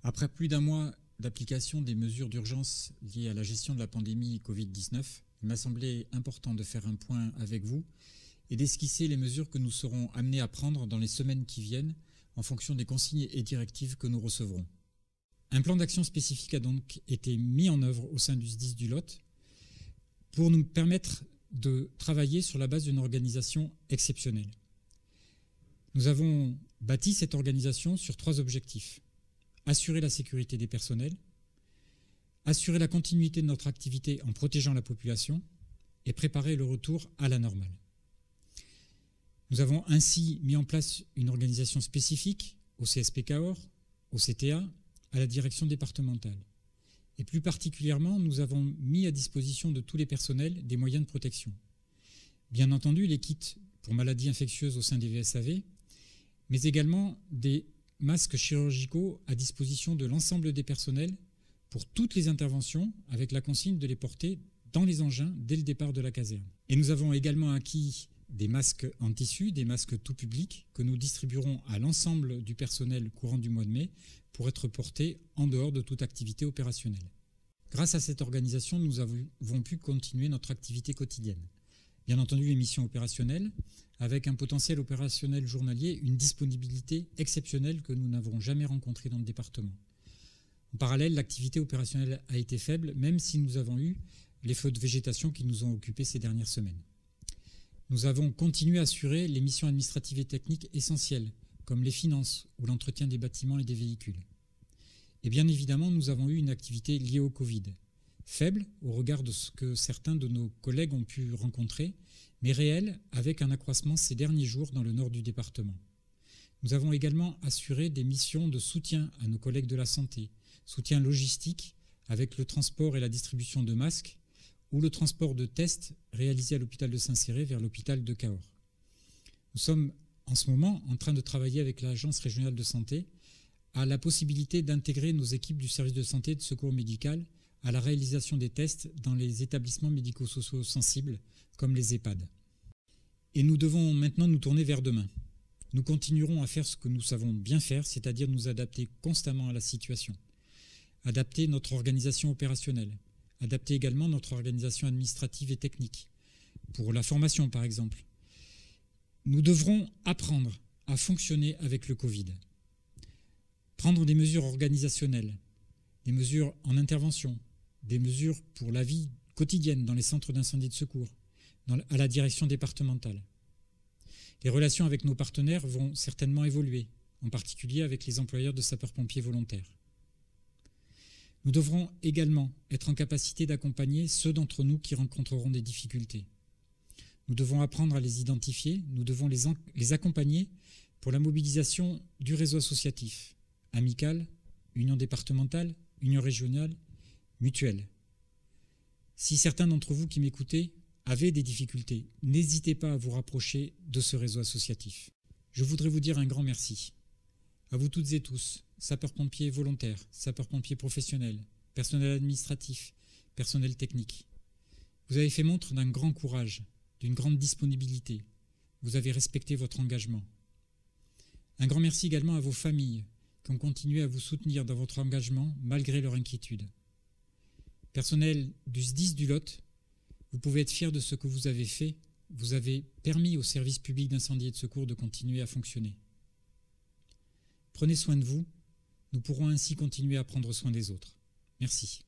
Après plus d'un mois d'application des mesures d'urgence liées à la gestion de la pandémie Covid-19, il m'a semblé important de faire un point avec vous et d'esquisser les mesures que nous serons amenés à prendre dans les semaines qui viennent en fonction des consignes et directives que nous recevrons. Un plan d'action spécifique a donc été mis en œuvre au sein du SDIS du Lot pour nous permettre de travailler sur la base d'une organisation exceptionnelle. Nous avons bâti cette organisation sur 3 objectifs. Assurer la sécurité des personnels, assurer la continuité de notre activité en protégeant la population et préparer le retour à la normale. Nous avons ainsi mis en place une organisation spécifique au CSP Cahors, au CTA, à la direction départementale. Et plus particulièrement, nous avons mis à disposition de tous les personnels des moyens de protection. Bien entendu, les kits pour maladies infectieuses au sein des VSAV, mais également des masques chirurgicaux à disposition de l'ensemble des personnels pour toutes les interventions, avec la consigne de les porter dans les engins dès le départ de la caserne. Et nous avons également acquis des masques en tissu, des masques tout public, que nous distribuerons à l'ensemble du personnel courant du mois de mai pour être portés en dehors de toute activité opérationnelle. Grâce à cette organisation, nous avons pu continuer notre activité quotidienne. Bien entendu, les missions opérationnelles, avec un potentiel opérationnel journalier, une disponibilité exceptionnelle que nous n'avons jamais rencontrée dans le département. En parallèle, l'activité opérationnelle a été faible, même si nous avons eu les feux de végétation qui nous ont occupés ces dernières semaines. Nous avons continué à assurer les missions administratives et techniques essentielles, comme les finances ou l'entretien des bâtiments et des véhicules. Et bien évidemment, nous avons eu une activité liée au Covid, faible au regard de ce que certains de nos collègues ont pu rencontrer, mais réelle avec un accroissement ces derniers jours dans le nord du département. Nous avons également assuré des missions de soutien à nos collègues de la santé, soutien logistique avec le transport et la distribution de masques, ou le transport de tests réalisés à l'hôpital de Saint-Céré vers l'hôpital de Cahors. Nous sommes en ce moment en train de travailler avec l'Agence régionale de santé à la possibilité d'intégrer nos équipes du service de santé et de secours médical à la réalisation des tests dans les établissements médico-sociaux sensibles comme les EHPAD. Et nous devons maintenant nous tourner vers demain. Nous continuerons à faire ce que nous savons bien faire, c'est-à-dire nous adapter constamment à la situation, adapter notre organisation opérationnelle, adapter également notre organisation administrative et technique, pour la formation par exemple. Nous devrons apprendre à fonctionner avec le Covid, prendre des mesures organisationnelles, des mesures en intervention, des mesures pour la vie quotidienne dans les centres d'incendie de secours, à la direction départementale. Les relations avec nos partenaires vont certainement évoluer, en particulier avec les employeurs de sapeurs-pompiers volontaires. Nous devrons également être en capacité d'accompagner ceux d'entre nous qui rencontreront des difficultés. Nous devons apprendre à les identifier, nous devons les accompagner pour la mobilisation du réseau associatif, amical, union départementale, union régionale, mutuelle. Si certains d'entre vous qui m'écoutez avaient des difficultés, n'hésitez pas à vous rapprocher de ce réseau associatif. Je voudrais vous dire un grand merci. À vous toutes et tous, sapeurs-pompiers volontaires, sapeurs-pompiers professionnels, personnel administratif, personnel technique. Vous avez fait montre d'un grand courage, d'une grande disponibilité. Vous avez respecté votre engagement. Un grand merci également à vos familles qui ont continué à vous soutenir dans votre engagement malgré leur inquiétude. Personnel du SDIS du Lot, vous pouvez être fiers de ce que vous avez fait. Vous avez permis au service public d'incendie et de secours de continuer à fonctionner. Prenez soin de vous. Nous pourrons ainsi continuer à prendre soin des autres. Merci.